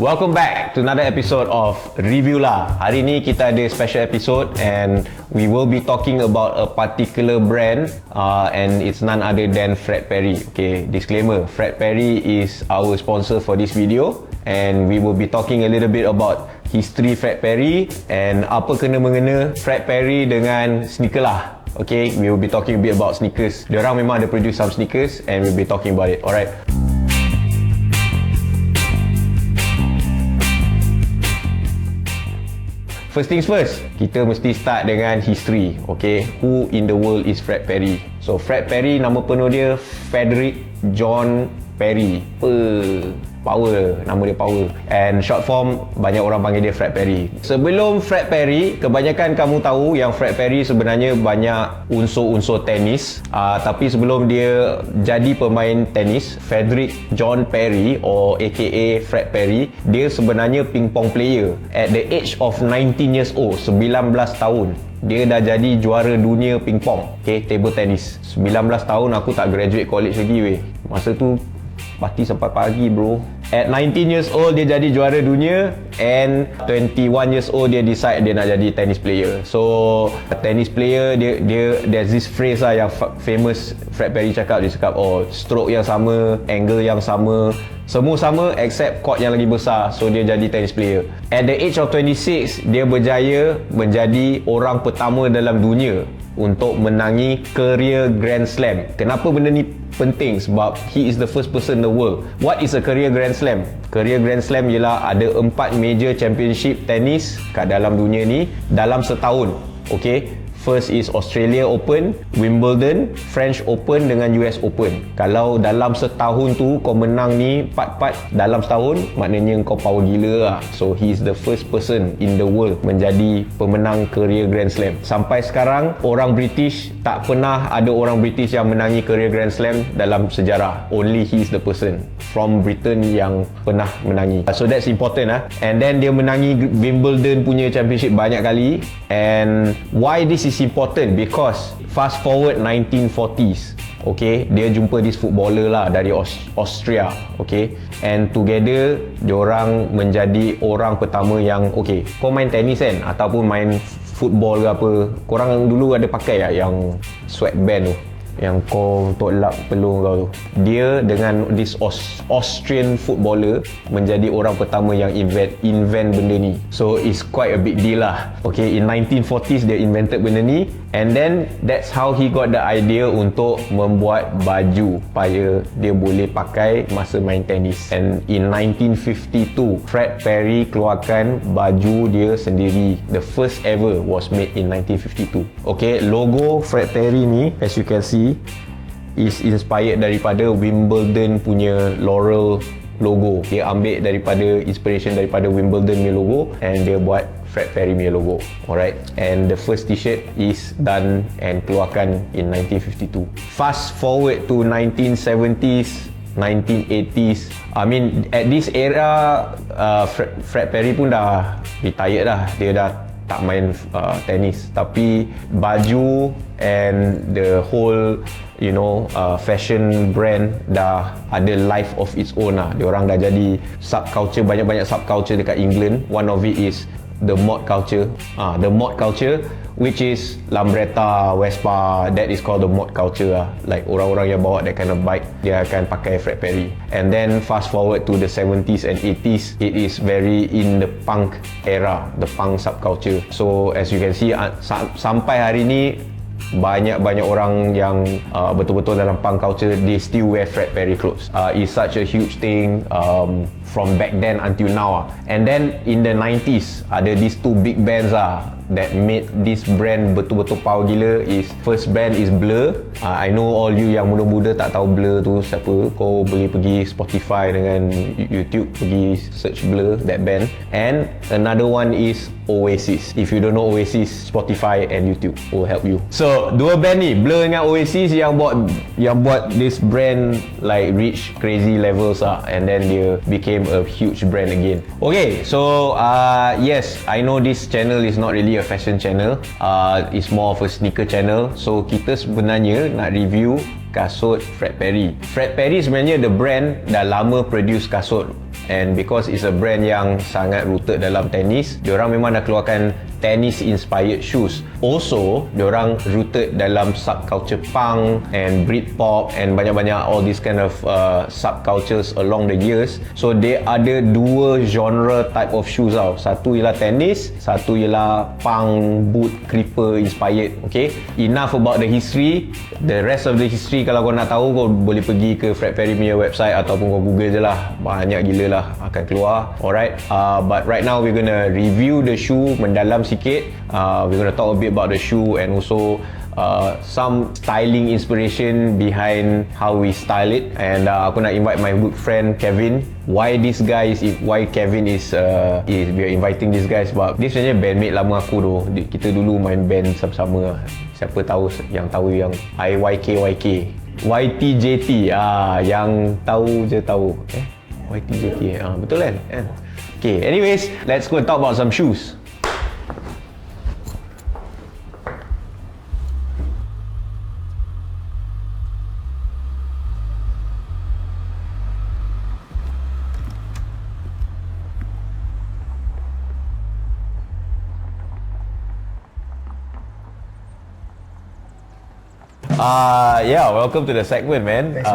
Welcome back to another episode of ReviewLAH. Hari ni kita ada special episode and we will be talking about a particular brand and it's none other than Fred Perry. Okay, disclaimer, Fred Perry is our sponsor for this video and we will be talking a little bit about history Fred Perry and apa kena-mengena Fred Perry dengan SneakerLAH. Okay, we will be talking a bit about sneakers. Diorang memang ada produce some sneakers and we'll be talking about it. Alright. First things first, kita mesti start dengan history. Okay, who in the world is Fred Perry? So Fred Perry, nama penuh dia Frederick John Perry. Power, nama dia power. And short form, banyak orang panggil dia Fred Perry. Sebelum Fred Perry, kebanyakan kamu tahu yang Fred Perry sebenarnya banyak unsur-unsur tenis. Tapi sebelum dia jadi pemain tenis, Frederick John Perry or aka Fred Perry, dia sebenarnya ping-pong player. At the age of 19 years old, 19 tahun, dia dah jadi juara dunia ping-pong. Okay, table tennis. 19 tahun, aku tak graduate college lagi weh. Masa tu party sampai pagi bro. At 19 years old dia jadi juara dunia and 21 years old dia decide dia nak jadi tennis player. So tennis player there's this phrase lah yang famous Fred Perry cakap. Dia cakap stroke yang sama, angle yang sama, semua sama except court yang lagi besar. So dia jadi tennis player. At the age of 26 dia berjaya menjadi orang pertama dalam dunia untuk menangi career Grand Slam. Kenapa benda ni penting? Sebab he is the first person in the world. What is a career Grand Slam? Career Grand Slam ialah ada 4 major championship tenis kat dalam dunia ni dalam setahun. Okay, first is Australia Open, Wimbledon, French Open dengan US Open. Kalau dalam setahun tu kau menang ni 4 dalam setahun, maknanya kau power gila lah. So he is the first person in the world menjadi pemenang career Grand Slam. Sampai sekarang orang British tak pernah ada orang British yang menangi career Grand Slam dalam sejarah. Only he is the person from Britain yang pernah menangi. So that's important lah. And then dia menangi Wimbledon punya championship banyak kali. And why this is important? Because fast forward 1940s, okay, dia jumpa this footballer lah dari Austria, okay, and together diorang menjadi orang pertama yang, okay, kau main tenis kan ataupun main football ke apa, korang dulu ada pakai yang sweatband tu yang kau untuk lap pelung kau tu. Dia dengan this Austrian footballer menjadi orang pertama yang invent benda ni. So it's quite a big deal lah. Okay, in 1940s dia invented benda ni and then that's how he got the idea untuk membuat baju supaya dia boleh pakai masa main tenis. And in 1952 Fred Perry keluarkan baju dia sendiri. The first ever was made in 1952. Okay, logo Fred Perry ni as you can see is inspired daripada Wimbledon punya laurel logo. Dia ambil daripada inspiration daripada Wimbledon punya logo and dia buat Fred Perry punya logo. Alright, and the first t-shirt is done and keluarkan in 1952. Fast forward to 1970s, 1980s. I mean at this era Fred Perry pun dah retired dah. Dia dah tak main tenis, tapi baju and the whole fashion brand dah ada life of its own lah. Diorang dah jadi subculture, banyak-banyak subculture dekat England. One of it is the mod culture. The mod culture which is Lambretta, Vespa, that is called the mod culture lah. Like orang-orang yang bawa that kind of bike, dia akan pakai Fred Perry. And then fast forward to the 70s and 80s, it is very in the punk era, the punk subculture. So as you can see, sampai hari ni banyak orang yang betul-betul dalam punk culture, they still wear Fred Perry clothes. It's such a huge thing from back then until now. And then in the 90s, ada these two big bands that made this brand betul-betul power gila. First band is Blur. I know all you yang muda-muda tak tahu Blur tu siapa. Kau boleh pergi Spotify dengan YouTube, pergi search Blur, that band. And another one is Oasis. If you don't know Oasis, Spotify and YouTube will help you. So dua band ni, Blur dengan Oasis, yang buat this brand like reach crazy levels and then dia became a huge brand again. Okay, so yes, I know this channel is not really a fashion channel. It's more of a sneaker channel. So kita sebenarnya nak review kasut Fred Perry. Fred Perry sebenarnya the brand dah lama produce kasut, and because it's a brand yang sangat rooted dalam tenis, diorang memang dah keluarkan tennis inspired shoes. Also, diorang rooted dalam subculture punk and Britpop and banyak-banyak all these kind of subcultures along the years. So they ada dua genre type of shoes tau. Satu ialah tennis, satu ialah punk boot creeper inspired. Okay, enough about the history. The rest of the history kalau kau nak tahu, kau boleh pergi ke Fred Perry punya website ataupun kau google je lah, banyak gila lah akan keluar. Alright, but right now we're gonna review the shoe mendalam sikit. We're gonna talk a bit about the shoe and also some styling inspiration behind how we style it. And aku nak invite my good friend Kevin. Why Kevin is we are inviting these guys sebab dia sebenarnya bandmate lama aku tu. Kita dulu main band sama-sama. Siapa tahu yang YTJT, yang tahu je tahu. YTJT, betul kan? Okay, anyways, let's go and talk about some shoes. Welcome to the segment, man. Thanks,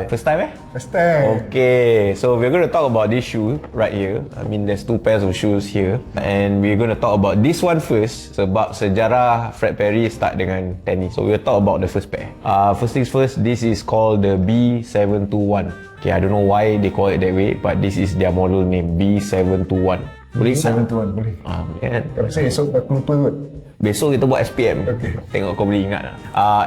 First time, First time. Okay, so we're going to talk about this shoe right here. I mean, there's two pairs of shoes here, and we're going to talk about this one first. Sebab sejarah Fred Perry start dengan tennis. So we'll talk about the first pair. First things first, this is called the B721. Okay, I don't know why they call it that way, but this is their model name, B721. Boleh B721, boleh. Kan? Kalau saya esok aku lupa kot. Besok kita buat SPM. Okay. Tengok kau boleh ingat lah.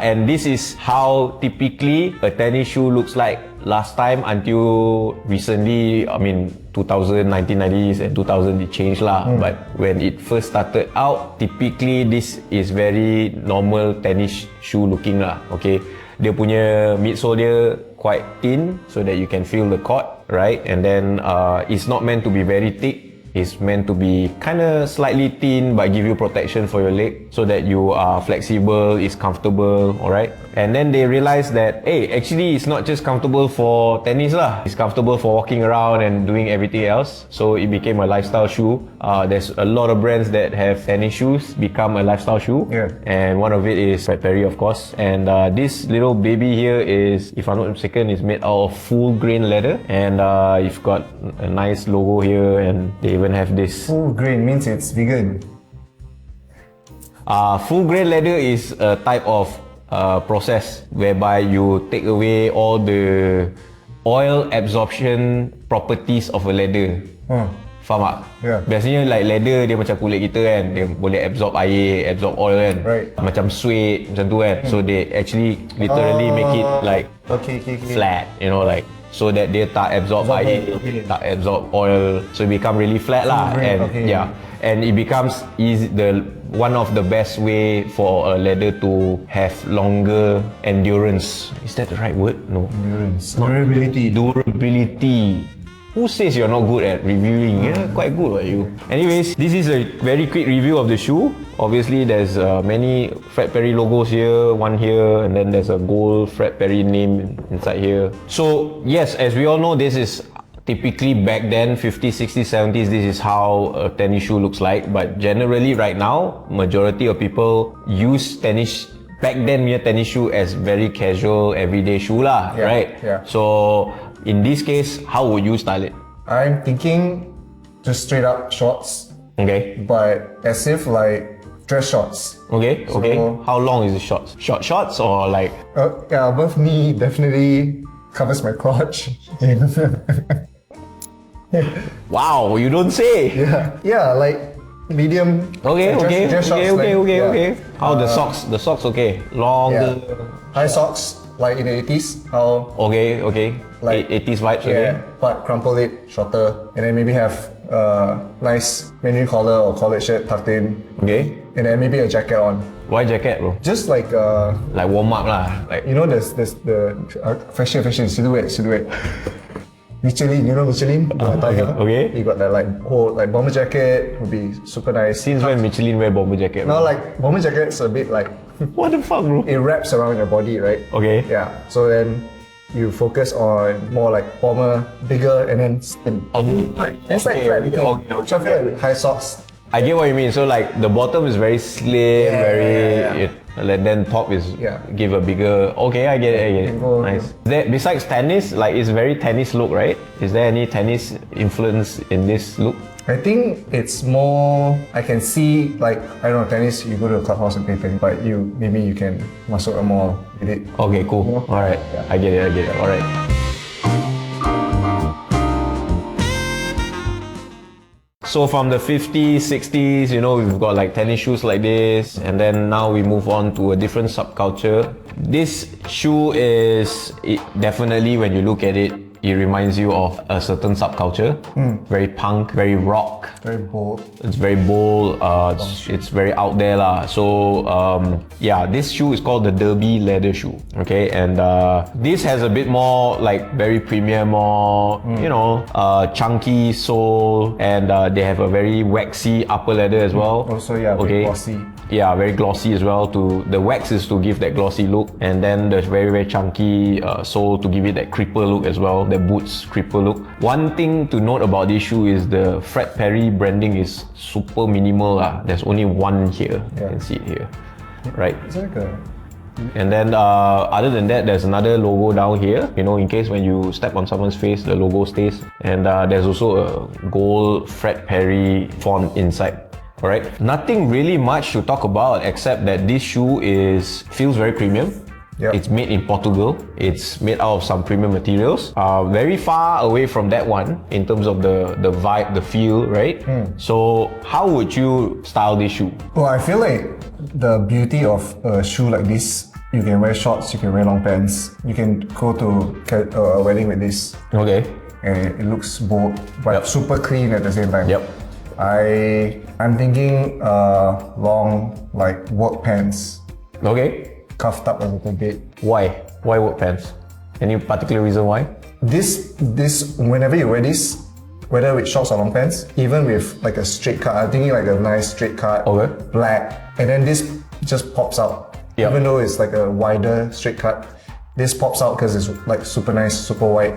And this is how typically a tennis shoe looks like last time until recently. I mean 1990s and 2000 it changed lah. But when it first started out, typically this is very normal tennis shoe looking lah. Okay, dia punya midsole dia quite thin so that you can feel the court, right? And then it's not meant to be very thick. It's meant to be kind of slightly thin but give you protection for your leg so that you are flexible, it's comfortable, alright? And then they realized that, hey, actually it's not just comfortable for tennis lah. It's comfortable for walking around and doing everything else. So it became a lifestyle shoe. There's a lot of brands that have tennis shoes become a lifestyle shoe. Yeah. And one of it is Fred Perry, of course. And this little baby here is, if I'm not mistaken, is made out of full grain leather. And you've got a nice logo here, and they even have this. Full grain means it's vegan. Full grain leather is a type of process whereby you take away all the oil absorption properties of a leather. Faham tak? Yeah. Biasanya like leather dia macam kulit kita kan, dia boleh absorb air, absorb oil kan. Right. Macam suede macam tu kan. So they actually literally make it like Okay. flat, you know, like so that dia tak absorb air, tak absorb oil, so it become really flat lah. And yeah, and it becomes one of the best way for a leather to have longer endurance. Is that the right word? No. Endurance. Durability. Who says you're not good at reviewing? Yeah, quite good at you. Anyways, this is a very quick review of the shoe. Obviously, there's many Fred Perry logos here, one here, and then there's a gold Fred Perry name inside here. So yes, as we all know, this is typically back then, 50s, 60s, 70s, this is how a tennis shoe looks like. But generally right now, majority of people use back then punya tennis shoe as very casual, everyday shoe lah, right? Yeah. So in this case, how would you style it? I'm thinking just straight up shorts. Okay. But as if like dress shorts. Okay. How long is the shorts? Short shorts or like? Yeah, above knee definitely covers my crotch. Wow, you don't say. Yeah, like medium. Okay. Dress shorts, Okay. How the socks? The socks okay. Longer. High socks like in the 80s. How? Okay. Like 80s vibes. Yeah, but crumple it shorter, and then maybe have nice menu collar or collared shirt tucked in. Okay. And then maybe a jacket on. Why jacket, bro? Just like warm up lah. Like, you know, there's the fashion silhouette. Michelin, you know Michelin? Okay. You got that like bomber jacket would be super nice. Since when Michelin wear bomber jacket? Now like bomber jacket's a bit like What the fuck, bro? It wraps around your body, right? Okay. Yeah. So then you focus on more like former, bigger, and then slim. It's like flat. So I feel like high socks. I get what you mean. So like the bottom is very slim, then top is give a bigger. Okay, I get it. Nice. Besides tennis, like it's very tennis look, right? Is there any tennis influence in this look? I think it's more, I can see like, I don't know, tennis, you go to a clubhouse and play tennis, but maybe you can masuk a mall with it. Okay, cool. Alright, I get it. Alright. So from the 50s, 60s, you know, we've got like tennis shoes like this, and then now we move on to a different subculture. This shoe is definitely, when you look at it, it reminds you of a certain subculture. Very punk, very rock. Very bold. It's very bold. It's very out there lah. So yeah, this shoe is called the Derby leather shoe. Okay, and this has a bit more like very premium, more you know, chunky sole, and they have a very waxy upper leather as well. Also, yeah, very glossy. Yeah, very glossy as well. The wax is to give that glossy look, and then there's very chunky sole to give it that creeper look as well. The boots creeper look. One thing to note about this shoe is the Fred Perry branding is super minimal lah. There's only one here. You can see it here, right? It's like a... And then other than that, there's another logo down here. You know, in case when you step on someone's face, the logo stays. And there's also a gold Fred Perry font inside. Alright, nothing really much to talk about except that this shoe feels very premium. Yep. It's made in Portugal. It's made out of some premium materials. Very far away from that one in terms of the vibe, the feel, right? So how would you style this shoe? Well, I feel like the beauty of a shoe like this, you can wear shorts, you can wear long pants, you can go to a wedding with this. Okay. And it looks bold, but super clean at the same time. Yep. I'm thinking long like work pants. Okay. Cuffed up a little bit. Why? Why work pants? Any particular reason why? This whenever you wear this, whether with shorts or long pants, even with like a straight cut, I'm thinking like a nice straight cut, black, and then this just pops out. Yep. Even though it's like a wider straight cut, this pops out because it's like super nice, super white,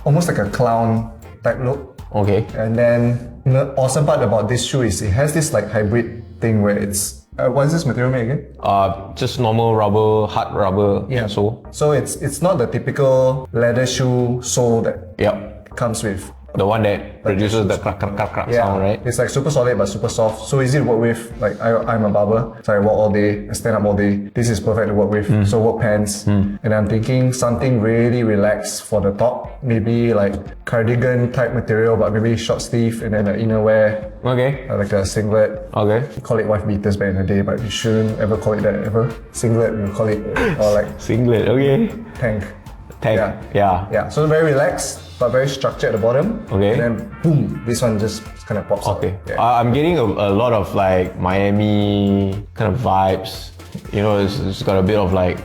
almost like a clown type look. Okay. And then the awesome part about this shoe is it has this like hybrid thing where it's what is this material made again? Just normal rubber, hard rubber sole. So it's not the typical leather shoe sole that comes with. The one that produces the crack sound, right? It's like super solid but super soft. So easy to work with. Like I'm a barber, so I walk all day, I stand up all day. This is perfect to work with. So work pants. And I'm thinking something really relaxed for the top. Maybe like cardigan type material, but maybe short sleeve and then an innerwear. Okay. Like a singlet. Okay. We call it wife beaters back in the day, but you shouldn't ever call it that ever. Singlet, we call it, or like singlet. Okay. Tank. Yeah. So very relaxed, but very structured at the bottom. Okay. And then boom, this one just kind of pops out. Okay. I'm getting a lot of like Miami kind of vibes. You know, it's got a bit of like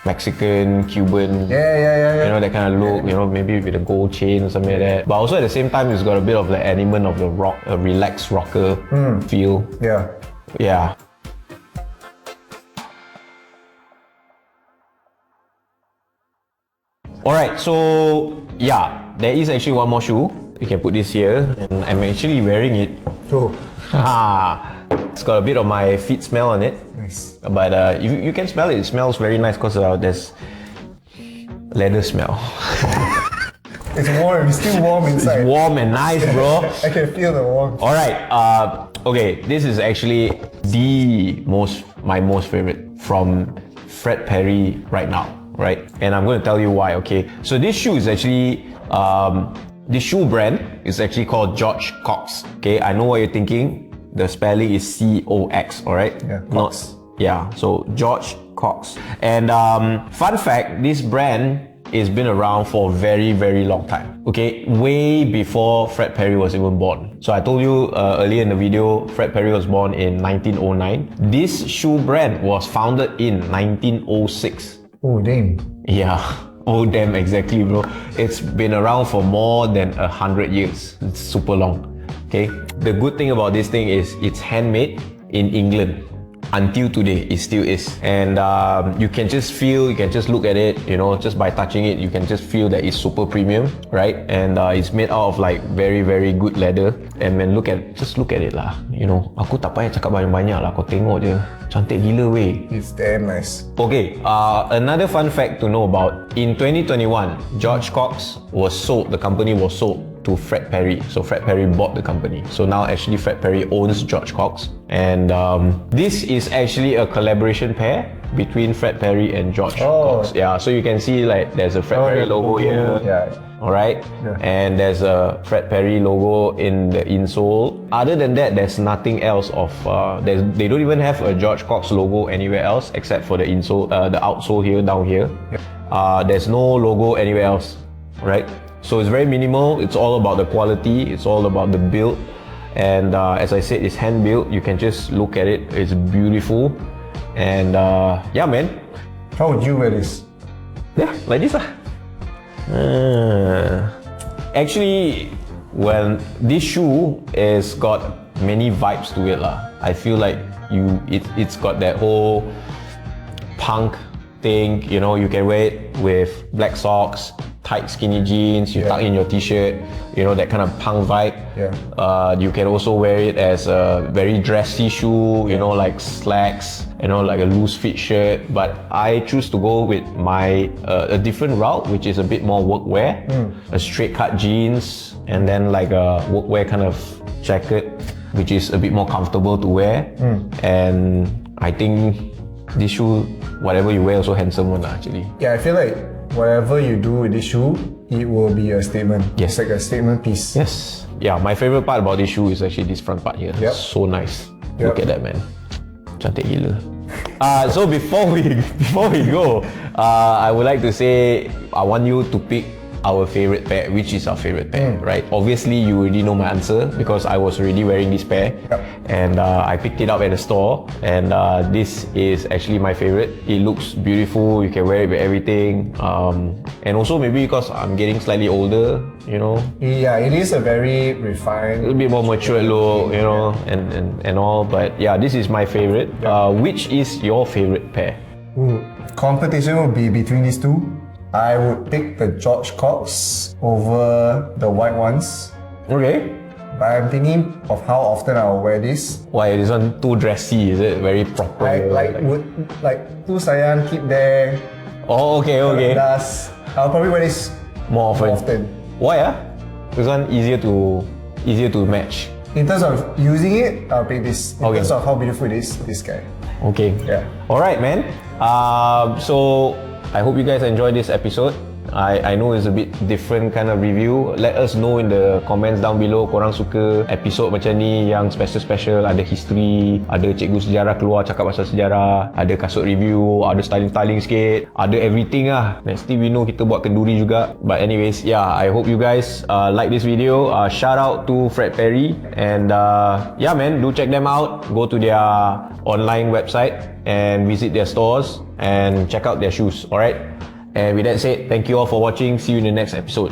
Mexican, Cuban. Yeah. You know, that kind of look. You know, maybe with a gold chain or something like that. But also at the same time, it's got a bit of the element of the rock, a relaxed rocker feel. Yeah. Alright, so yeah, there is actually one more shoe. You can put this here, and I'm actually wearing it. It's got a bit of my feet smell on it. Nice. But you can smell it. It smells very nice because there's leather smell. It's warm. It's still warm inside. It's warm and nice, bro. I can feel the warmth. Alright, okay, this is actually my most favorite from Fred Perry right now. Right, and I'm going to tell you why. Okay, so this shoe is actually this shoe brand is actually called George Cox. Okay, I know what you're thinking. The spelling is C-O-X. All right, Cox. So George Cox. And fun fact, this brand has been around for a very long time. Okay, way before Fred Perry was even born. So I told you earlier in the video, Fred Perry was born in 1909. This shoe brand was founded in 1906. Oh damn. Yeah. Oh damn, exactly, bro. It's been around for more than 100 years. It's super long. Okay. The good thing about this thing is it's handmade in England. until today. It still is. And you can just feel, you can just look at it, you know, just by touching it, you can just feel that it's super premium, right? And it's made out of like very, very good leather. And man, just look at it lah. You know, aku tak payah cakap banyak-banyak lah, kau tengok je. Cantik gila weh. It's damn nice. Okay, another fun fact to know about. In 2021, George Cox the company was sold to Fred Perry. So Fred Perry bought the company. So now actually Fred Perry owns George Cox. And this is actually a collaboration pair between Fred Perry and George Cox. Yeah, so you can see like there's a Fred Perry logo here. Yeah. Alright, and there's a Fred Perry logo in the insole. Other than that, there's nothing else of. They don't even have a George Cox logo anywhere else except for the insole, the outsole here, down here. There's no logo anywhere else, right? So it's very minimal. It's all about the quality. It's all about the build. And as I said, it's hand built. You can just look at it. It's beautiful. And yeah, man. How would you wear this? Yeah, like this lah. Actually, well, this shoe has got many vibes to it lah. I feel like it's got that whole punk thing. You know, you can wear it with black socks, tight skinny jeans, you tuck in your t-shirt, you know, that kind of punk vibe. You can also wear it as a very dressy shoe, you know, like slacks, you know, like a loose fit shirt. But I choose to go with a different route, which is a bit more workwear, a straight cut jeans, and then like a workwear kind of jacket, which is a bit more comfortable to wear. And I think this shoe, whatever you wear, also handsome one actually. Yeah, I feel like whatever you do with this shoe, it will be a statement. Yes. It's like a statement piece. Yes. Yeah, my favorite part about this shoe is actually this front part here. So nice. Look at that, man. Cantik gila. So before we go, I would like to say I want you to pick our favorite pair. Which is our favorite pair, right? Obviously, you already know my answer because I was already wearing this pair, and I picked it up at the store. And this is actually my favorite. It looks beautiful. You can wear it with everything. And also maybe because I'm getting slightly older, you know. Yeah, it is a very refined, a bit more mature look, you know, and all. But yeah, this is my favorite. Which is your favorite pair? Competition will be between these two. I would pick the George Cox over the white ones. Okay. But I'm thinking of how often I'll wear this. Why, this one too dressy? Is it very proper? Like too sayang, keep there. Oh, okay. I'll probably wear this more often. Why? This one easier to match. In terms of using it, I'll pick this. In terms of how beautiful it is, this guy. Okay. Yeah. Alright, man. So I hope you guys enjoyed this episode. I know it's a bit different kind of review. Let us know in the comments down below korang suka episode macam ni yang special, ada history, ada cikgu sejarah keluar cakap pasal sejarah, ada kasut review, ada styling sikit, ada everything lah. Next thing we know kita buat kenduri juga. But anyways, yeah, I hope you guys like this video. Shout out to Fred Perry, and yeah man, do check them out. Go to their online website and visit their stores and check out their shoes. Alright? And with that said, thank you all for watching. See you in the next episode.